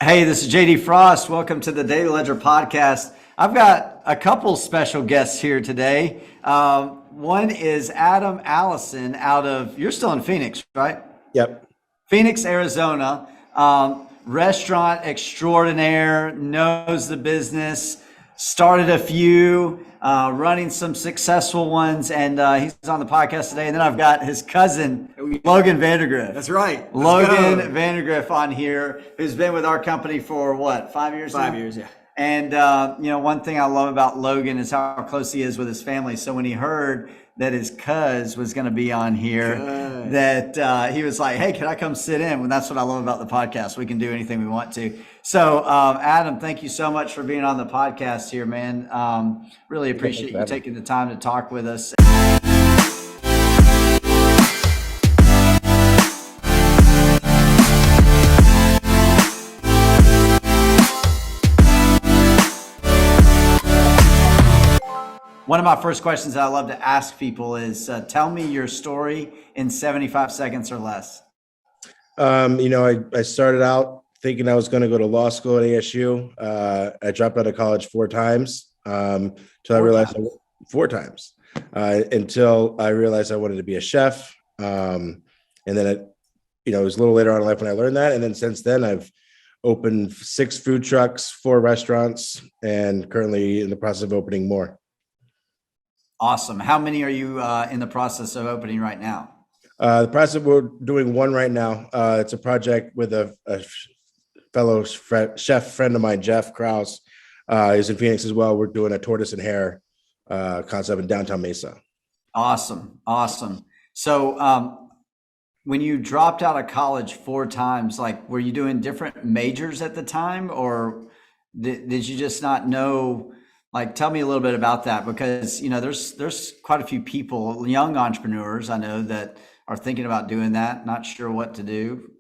Hey, this is JD Frost. Welcome to the Daily Ledger podcast. I've got a couple special guests here today. One is Adam Allison you're still in Phoenix, right? Yep. Phoenix, Arizona. Restaurant extraordinaire, knows the business, started a few, running some successful ones, and he's on the podcast today. And then I've got his cousin, Logan Vandergriff. That's right. Logan Vandergriff on here, who's been with our company for what, 5 years now? 5 years, yeah. And, one thing I love about Logan is how close he is with his family. So when he heard that his cuz was going to be on here, that he was like, hey, can I come sit in? Well, that's what I love about the podcast. We can do anything we want to. So, Adam, thank you so much for being on the podcast here, man. Really appreciate you taking the time to talk with us. One of my first questions that I love to ask people is, tell me your story in 75 seconds or less. I started out thinking I was going to go to law school at ASU. I dropped out of college 4 times until I realized 4 times until I realized I wanted to be a chef. And then it was a little later on in life when I learned that. And then since then, I've opened 6 food trucks, 4 restaurants, and currently in the process of opening more. Awesome. How many are you in the process of opening right now? The process, we're doing 1 right now. It's a project with a fellow chef friend of mine, Jeff Krause. He's in Phoenix as well. We're doing a tortoise and hare concept in downtown Mesa. Awesome. So when you dropped out of college 4 times, were you doing different majors at the time, or did you just not know? Tell me a little bit about that, because, there's quite a few people, young entrepreneurs I know, that are thinking about doing that, not sure what to do.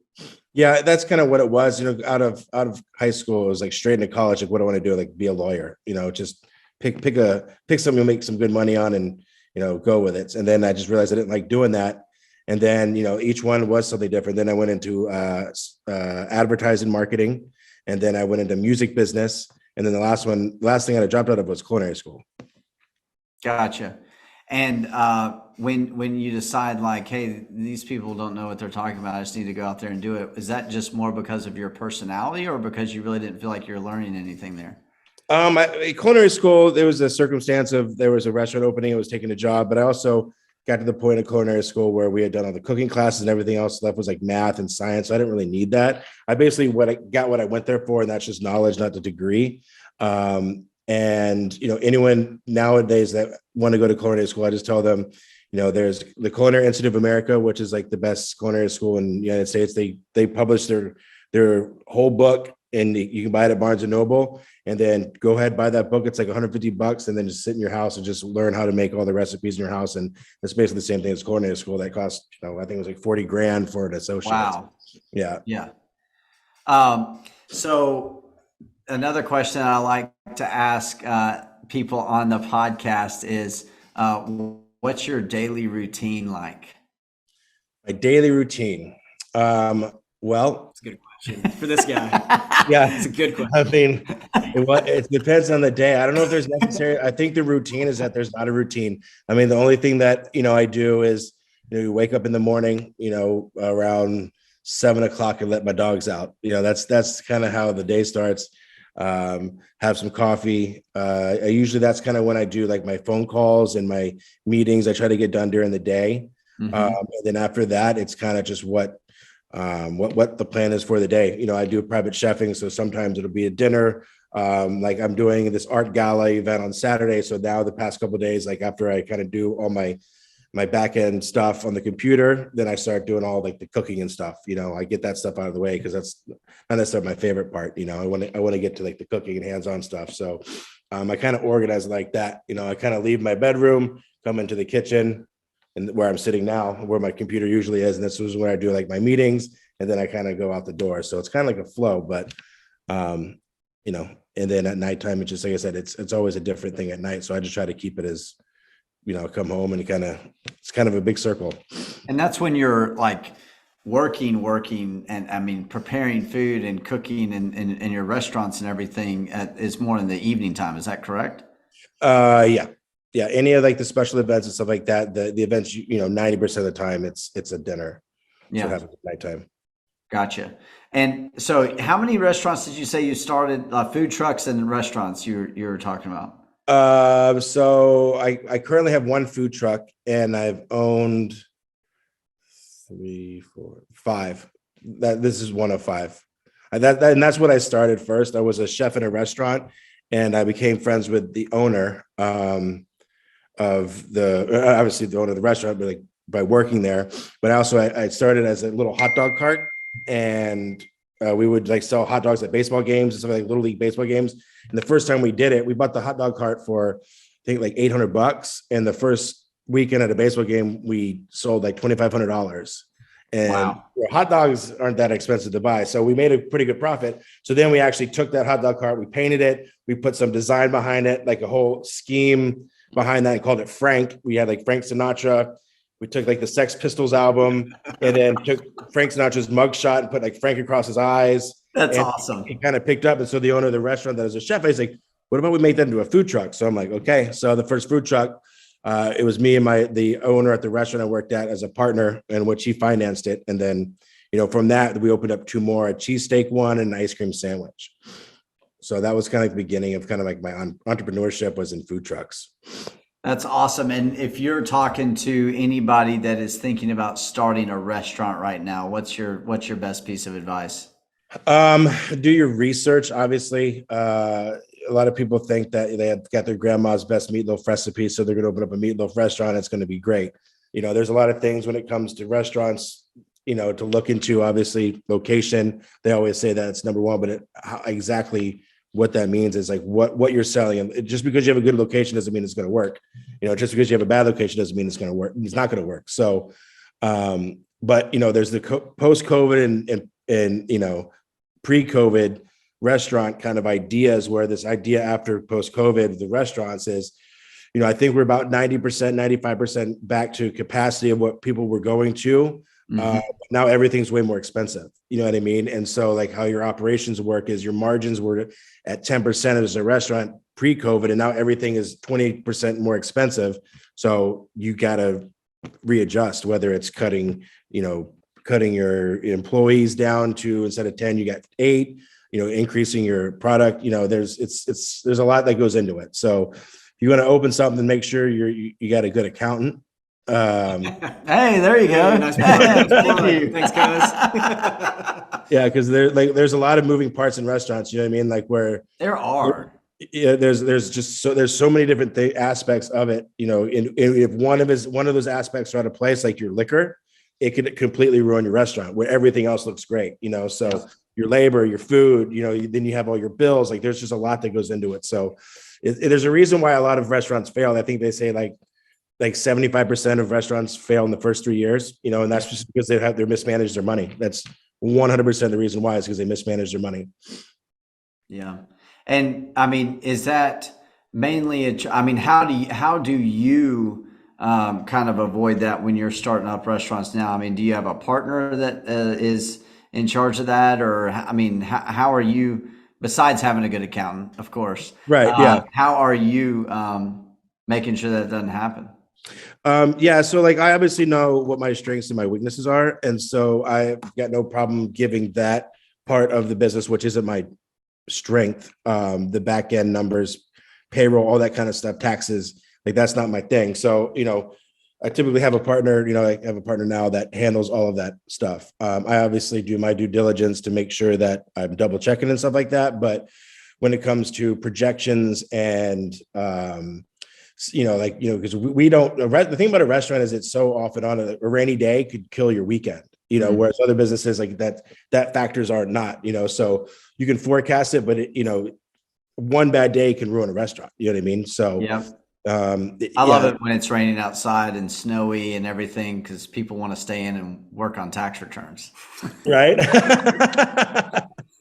Yeah, that's kind of what it was. Out of high school, it was straight into college. What I want to do, be a lawyer. Just pick something you'll make some good money on, and go with it. And then I just realized I didn't like doing that. And then each one was something different. Then I went into advertising, marketing, and then I went into music business. And then the last thing I dropped out of was culinary school. Gotcha. And when you decide hey, these people don't know what they're talking about, I just need to go out there and do it. Is that just more because of your personality, or because you really didn't feel like you're learning anything there? Culinary school, there was a circumstance of, there was a restaurant opening, I was taking a job, but I also got to the point of culinary school where we had done all the cooking classes and everything else left was math and science. So I didn't really need that. I basically what I went there for, and that's just knowledge, not the degree. Anyone nowadays that want to go to culinary school, I just tell them, there's the Culinary Institute of America, which is the best culinary school in the United States. They publish their whole book, and you can buy it at Barnes and Noble, and then go ahead, buy that book. It's $150, and then just sit in your house and just learn how to make all the recipes in your house. And it's basically the same thing as culinary school. That costs, I think it was $40,000 for an associate. Wow. Yeah. Yeah. So another question I like to ask people on the podcast is, what's your daily routine like? My daily routine. Well, it's a good question for this guy. Yeah, it's a good question. I mean, it depends on the day. I don't know if there's necessary. I think the routine is that there's not a routine. I mean, the only thing that, I do is, you wake up in the morning, around 7 o'clock and let my dogs out. That's kind of how the day starts. Have some coffee. That's kind of when I do my phone calls and my meetings. I try to get done during the day. Mm-hmm. And then after that, it's kind of just what the plan is for the day. I do private chefing, so sometimes it'll be a dinner. I'm doing this art gala event on Saturday. So now the past couple of days, after I kind of do all my back end stuff on the computer, then I start doing all the cooking and stuff. I get that stuff out of the way because that's not necessarily my favorite part. I want to get to the cooking and hands-on stuff. So I kind of organize it like that. I kind of leave my bedroom, come into the kitchen, and where I'm sitting now, where my computer usually is. And this is where I do my meetings, and then I kind of go out the door. So it's kind of like a flow, but and then at nighttime, it's just, like I said, it's always a different thing at night. So I just try to keep it as, come home and it's kind of a big circle. And that's when you're working, and I mean, preparing food and cooking in your restaurants and everything is more in the evening time. Is that correct? Yeah. Yeah. Any of like the special events and stuff like that, the events, 90% of the time it's a dinner. So it Yeah. happens at nighttime. Gotcha. And so how many restaurants did you say you started, food trucks and restaurants you were talking about? So I currently have one food truck and I've owned 3, 4, 5. That this is one of 5. And that's what I started first. I was a chef in a restaurant and I became friends with the owner of the obviously the owner of the restaurant, but like by working there. But also I started as a little hot dog cart and we would like sell hot dogs at baseball games and stuff like little league baseball games. And the first time we did it, we bought the hot dog cart for I think like $800. And the first weekend at a baseball game, we sold like $2,500. And Wow. hot dogs aren't that expensive to buy. So we made a pretty good profit. So then we actually took that hot dog cart, we painted it, we put some design behind it, like a whole scheme behind that and called it Frank. We had like Frank Sinatra. We took like the Sex Pistols album and then took Frank Sinatra's mugshot and put like Frank across his eyes. That's and awesome. He kind of picked up. And so the owner of the restaurant that was a chef, he's like, what about we make that into a food truck? So I'm like, okay. So the first food truck, it was me and the owner at the restaurant I worked at as a partner, in which he financed it. And then, from that, we opened up 2 more, a cheesesteak one and an ice cream sandwich. So that was kind of like the beginning of kind of like my entrepreneurship was in food trucks. That's awesome. And if you're talking to anybody that is thinking about starting a restaurant right now, what's your best piece of advice? Do your research. Obviously, a lot of people think that they have got their grandma's best meatloaf recipe, so they're going to open up a meatloaf restaurant. It's going to be great. There's a lot of things when it comes to restaurants, to look into. Obviously, location. They always say that it's number one, but exactly what that means is like what you're selling. And just because you have a good location doesn't mean it's going to work. Just because you have a bad location doesn't mean it's going to work. It's not going to work. So, but there's the post-COVID and pre-COVID restaurant kind of ideas, where this idea after post-COVID, the restaurants is, I think we're about 90%, 95% back to capacity of what people were going to. Mm-hmm. Now everything's way more expensive. You know what I mean? And so like how your operations work is your margins were at 10% as a restaurant pre-COVID, and now everything is 20% more expensive. So you got to readjust, whether it's cutting your employees down to, instead of 10, you got 8, increasing your product, there's a lot that goes into it. So if you want to open something, make sure you got a good accountant. Hey, there you go. Nice Thank you. Thanks, guys. Yeah, because there's a lot of moving parts in restaurants. You know what I mean? Like where there are. Yeah, there's so many different aspects of it. If one of those aspects are out of place, like your liquor, it could completely ruin your restaurant where everything else looks great. So your labor, your food, then you have all your bills. Like there's just a lot that goes into it. So there's a reason why a lot of restaurants fail. I think they say like 75% of restaurants fail in the first 3 years, and that's just because they're mismanaged their money. That's 100% the reason why, is because they mismanage their money. Yeah. And I mean, is that mainly how do you kind of avoid that when you're starting up restaurants now? I mean, do you have a partner that is in charge of that? Or, I mean, how are you, besides having a good accountant, of course, right? Yeah. How are you making sure that doesn't happen? Yeah. So like, I obviously know what my strengths and my weaknesses are. And so I've got no problem giving that part of the business, which isn't my strength, the back end numbers, payroll, all that kind of stuff, taxes, like that's not my thing. So, I typically have a partner, I have a partner now that handles all of that stuff. I obviously do my due diligence to make sure that I'm double checking and stuff like that. But when it comes to projections and, because we don't, the thing about a restaurant is it's so off and on. A rainy day could kill your weekend, whereas other businesses like that factors are not, so you can forecast it, but one bad day can ruin a restaurant. You know what I mean? So yeah. I love it when it's raining outside and snowy and everything, because people want to stay in and work on tax returns. Right?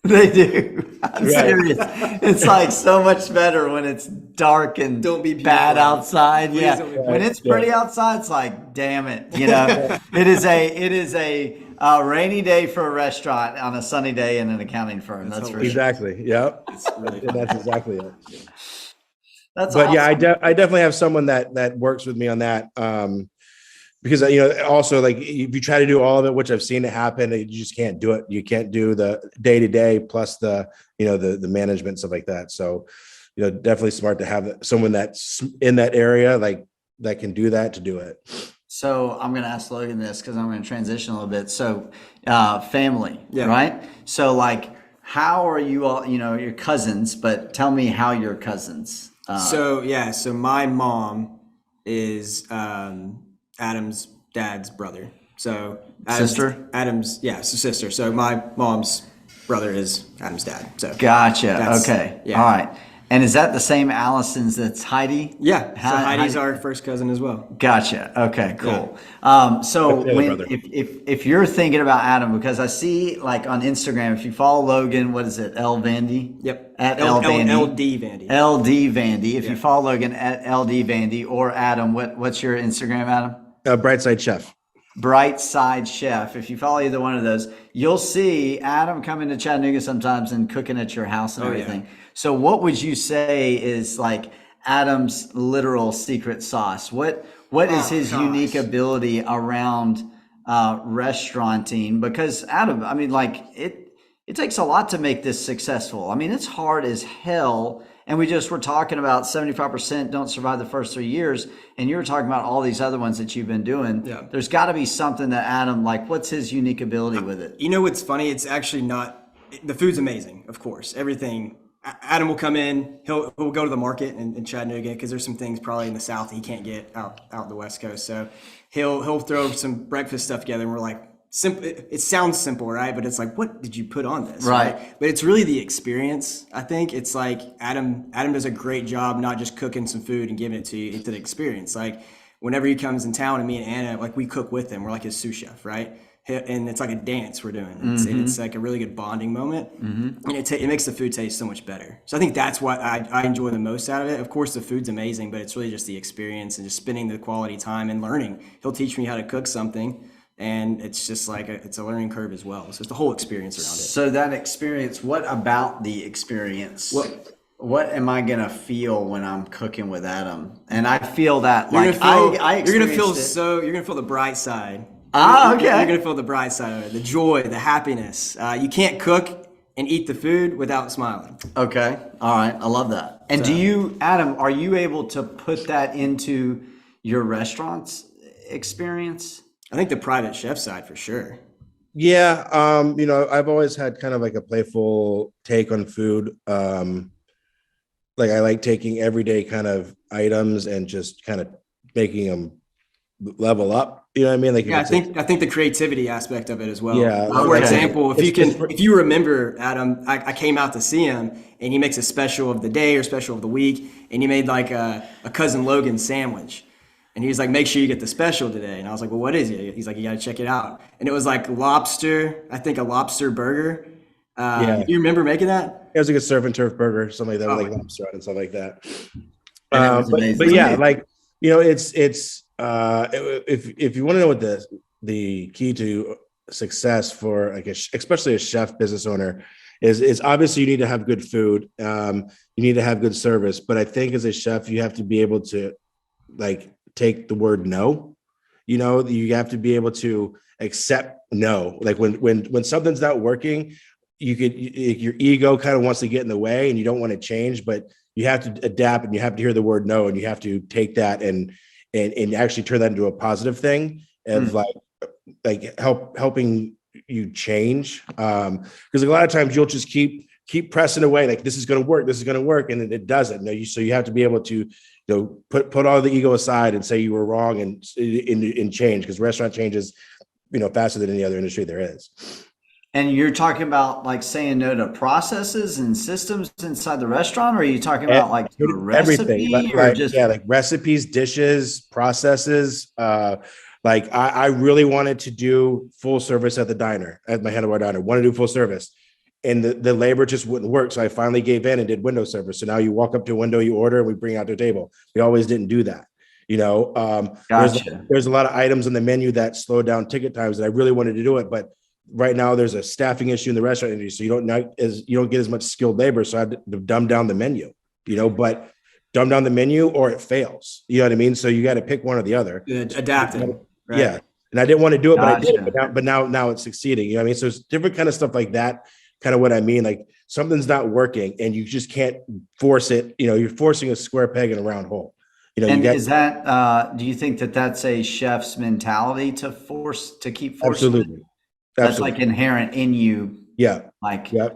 They do. I'm serious. It's like so much better when it's dark and don't be bad outside. When it's pretty outside, it's like, damn it. It is a rainy day for a restaurant on a sunny day in an accounting firm. That's for sure. Exactly. Yep. It's really And that's exactly it. That's But yeah, awesome. I definitely have someone that works with me on that. Because also like if you try to do all of it, which I've seen it happen, you just can't do it. You can't do the day to day plus the the management, stuff like that. So definitely smart to have someone that's in that area, like that can do that, to do it. So I'm going to ask Logan this because I'm going to transition a little bit. So family, Yeah. right? So like, how are you all, your cousins, but tell me how you're cousins. So my mom is Adam's dad's brother. So Sister? Adam's sister. So my mom's brother is Adam's dad. So Gotcha. Okay. Yeah. All right. And is that the same Allison's that's Heidi? Yeah. So Heidi's our first cousin as well. Gotcha. Okay, cool. So That's the other brother. if you're thinking about Adam, because I see like on Instagram, if you follow Logan, what is it? L Vandy? Yep. At L Vandy. LD Vandy. LD Vandy. If you follow Logan at LD Vandy or Adam, what's your Instagram, Adam? Brightside Chef. Bright Side Chef. If you follow either one of those, you'll see Adam coming to Chattanooga sometimes and cooking at your house and everything. Yeah. So what would you say is like Adam's literal secret sauce? What is his unique ability around restauranting? Because Adam, I mean, like it takes a lot to make this successful. I mean, it's hard as hell. And we just were talking about 75% don't survive the first 3 years. And you were talking about all these other ones that you've been doing. Yeah. There's got to be something that Adam, like, what's his unique ability with it? You know what's funny? It's actually not. The food's amazing, of course. Everything. Adam will come in. He'll go to the market in Chattanooga because there's some things probably in the South he can't get out the West Coast. So he'll throw some breakfast stuff together, and we're like, simple. It sounds simple, right? But it's like, what did you put on this? Right. But it's really the experience. I think it's like Adam does a great job not just cooking some food and giving it to you. It's the experience. Like whenever he comes in town, and me and Anna, like we cook with him. We're like his sous chef, right? And it's like a dance we're doing. It's like a really good bonding moment, and it makes the food taste so much better. So I think that's what I enjoy the most out of it. Of course, the food's amazing, but it's really just the experience and just spending the quality time and learning. He'll teach me how to cook something. And it's just like it's a learning curve as well. So it's the whole experience around it. So that experience, what about the experience? What am I going to feel when I'm cooking with Adam? And I feel that You're like you're gonna feel the bright side. Okay. You're gonna feel the bright side of it, the joy, the happiness. You can't cook and eat the food without smiling. Okay. All right. I love that. And Adam, are you able to put that into your restaurant's experience? I think the private chef side for sure. Yeah. I've always had kind of like a playful take on food. Like I like taking everyday kind of items and just kind of making them level up. You know what I mean? Like, yeah, I think the creativity aspect of it as well. Yeah. For example, if you remember, Adam, I came out to see him and he makes a special of the day or special of the week, and he made like a cousin Logan sandwich. And he was like, make sure you get the special today. And I was like, well, what is it? He's like, you got to check it out. And it was like lobster, I think a lobster burger. Yeah. Do you remember making that? It was like a surf and turf burger, something like that, with like lobster on and stuff like that. But yeah, like, it's if you want to know what the key to success for like especially a chef business owner is obviously you need to have good food. You need to have good service. But I think as a chef, you have to be able to like take the word no. You have to be able to accept no. Like when something's not working, your ego kind of wants to get in the way and you don't want to change, but you have to adapt and you have to hear the word no, and you have to take that and actually turn that into a positive thing of like helping you change. Because a lot of times you'll just keep pressing away, like this is going to work, and it doesn't. So you have to be able to put all the ego aside and say you were wrong and change, because restaurant changes faster than any other industry there is. And you're talking about like saying no to processes and systems inside the restaurant, or are you talking about like your recipe, everything, or just like recipes, dishes, processes? Like I really wanted to do full service at the diner, at my handlebar diner. Want to do full service, and the labor just wouldn't work. So I finally gave in and did window service. So now you walk up to a window, you order, and we bring it out to a table. We always didn't do that. Gotcha. There's a lot of items on the menu that slow down ticket times, and I really wanted to do it, but right now there's a staffing issue in the restaurant industry, so you don't get as much skilled labor, so I had to dumb down the menu, but dumb down the menu or it fails. You know what I mean? So you got to pick one or the other. Adapting. Right? Yeah. And I didn't want to do it, but I did. Gotcha. But now it's succeeding. You know what I mean? So it's different kind of stuff like that. Kind of what I mean, like something's not working and you just can't force it. You're forcing a square peg in a round hole. And is that, do you think that that's a chef's mentality to keep forcing? Absolutely. That's like inherent in you. Yeah. Like, yeah.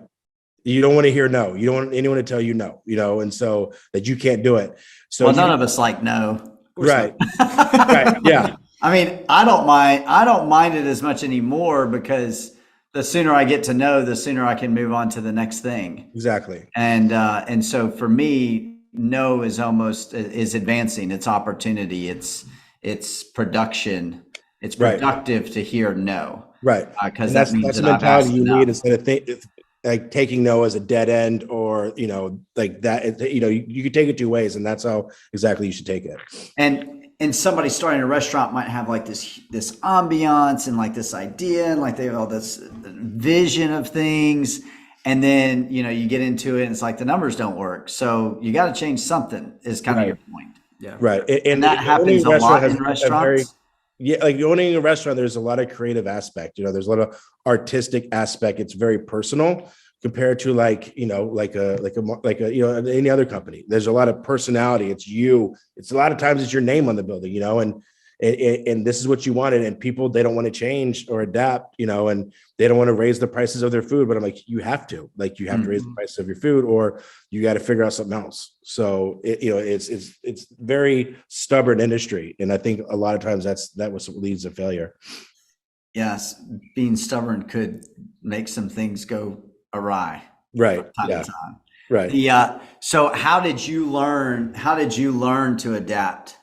You don't want to hear no. You don't want anyone to tell you no, and so that you can't do it. So well, none of us like no. Right. Right. Yeah. I mean, I don't mind it as much anymore because the sooner I get to know, the sooner I can move on to the next thing. Exactly. And so for me, no is advancing. It's opportunity. It's production. It's productive to hear no. Right. Because that means that's that the I've asked mentality you enough. need instead of like taking no as a dead end or, like that, you could take it two ways, and that's how exactly you should take it. And somebody starting a restaurant might have like this ambiance and like this idea and like they have all this vision of things. And then, you get into it and it's like the numbers don't work. So you got to change something is kind of your point. Yeah. Right. And that happens a lot in restaurants. Like owning a restaurant, there's a lot of creative aspect, there's a lot of artistic aspect. It's very personal compared to like any other company. There's a lot of personality. It's you. It's a lot of times it's your name on the building, and this is what you wanted. And people, they don't want to change or adapt, and they don't want to raise the prices of their food. But I'm like, you have to raise the price of your food, or you got to figure out something else. So it's very stubborn industry, and I think a lot of times that was what leads to failure. Yes, being stubborn could make some things go awry. Right. From time to time. Right. So how did you learn to adapt?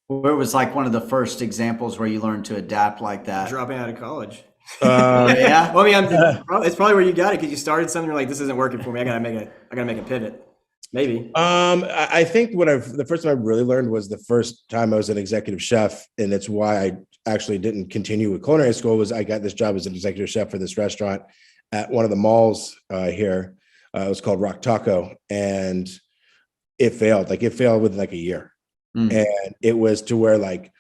Where was like one of the first examples where you learned to adapt like that? Dropping out of college. Yeah. Well, I mean, it's probably where you got it because you started something. You're like, this isn't working for me. I gotta make a pivot. Maybe. I think the first time I really learned was the first time I was an executive chef, and it's why I actually didn't continue with culinary school. Was I got this job as an executive chef for this restaurant at one of the malls here. It was called Rock Taco, and it failed. Like it failed within like a year. And it was to where like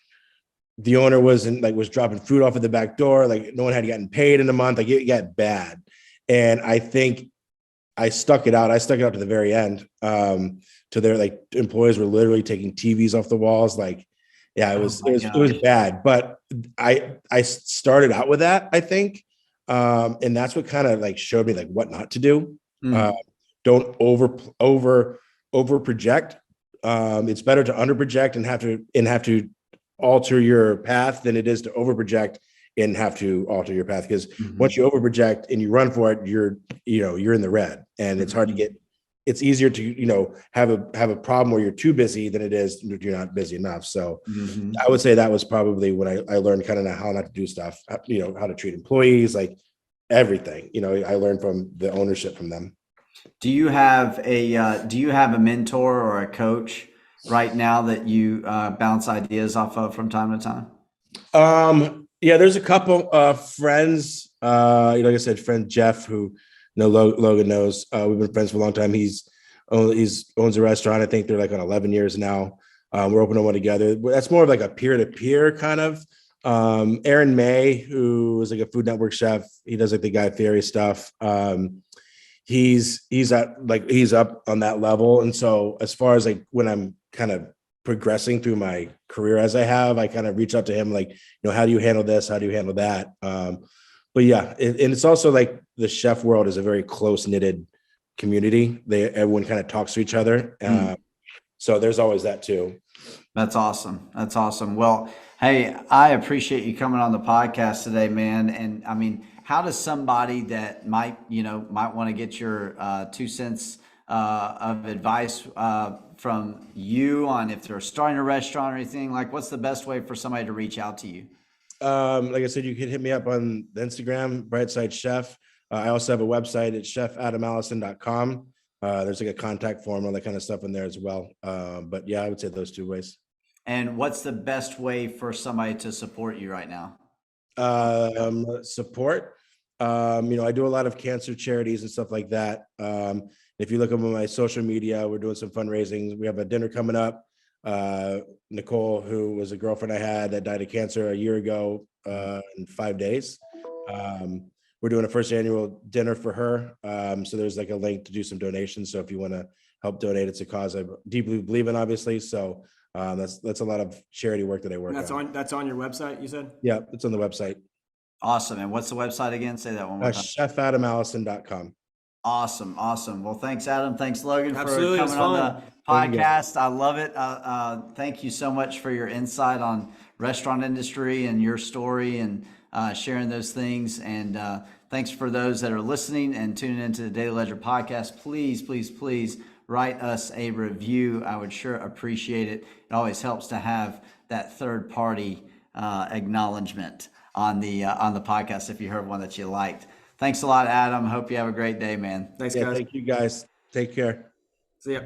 the owner was dropping food off at the back door. Like no one had gotten paid in a month. Like it got bad. And I think I stuck it out. I stuck it out to the very end. To their like employees were literally taking TVs off the walls. Like, yeah, it was bad. But I started out with that, I think. And that's what kind of like showed me like what not to do. Don't over project. It's better to under project and have to alter your path than it is to over project and have to alter your path. Because once you over project and you run for it, you're in the red, and it's hard to get. It's easier to have a problem where you're too busy than it is you're not busy enough. So I would say that was probably when I learned kind of how not to do stuff. How to treat employees, like everything. I learned from the ownership from them. Do you have a mentor or a coach right now that you bounce ideas off of from time to time? Yeah, there's a couple friends. Like I said, friend Jeff, who Logan knows. We've been friends for a long time. He owns a restaurant. I think they're like on 11 years now. We're opening one together. That's more of like a peer-to-peer kind of. Aaron May, who is like a Food Network chef. He does like the Guy Fieri stuff. He's up on that level. And so as far as like when I'm kind of progressing through my career as I have, I kind of reach out to him like, how do you handle this? How do you handle that? But yeah, and it's also like the chef world is a very close knitted community. Everyone kind of talks to each other. So there's always that too. That's awesome. That's awesome. Well, hey, I appreciate you coming on the podcast today, man. And I mean, how does somebody that might want to get your 2 cents of advice from you on if they're starting a restaurant or anything, like what's the best way for somebody to reach out to you? Like I said, you can hit me up on the Instagram, Brightside Chef. I also have a website. It's chefadamallison.com. There's like a contact form, all that kind of stuff in there as well. But yeah, I would say those two ways. And what's the best way for somebody to support you right now? Support. I do a lot of cancer charities and stuff like that. If you look up on my social media, we're doing some fundraising. We have a dinner coming up. Nicole, who was a girlfriend I had that died of cancer a year ago, in 5 days. We're doing a first annual dinner for her. So there's like a link to do some donations. So if you want to help donate, it's a cause I deeply believe in, obviously. So that's a lot of charity work that I work on. That's on your website, you said? Yeah, it's on the website. Awesome. And what's the website again? Say that one more time. ChefAdamAllison.com. Awesome. Awesome. Well, thanks, Adam. Thanks, Logan, Absolutely, for it was coming on the Thank you, podcast. I love it. Thank you so much for your insight on restaurant industry and your story and sharing those things. And thanks for those that are listening and tuning into the Daily Ledger podcast. Please, please, please write us a review. I would sure appreciate it. It always helps to have that third party acknowledgement on the podcast if you heard one that you liked. Thanks a lot, Adam. Hope you have a great day, man. Thanks, guys. Thank you guys. Take care. See ya.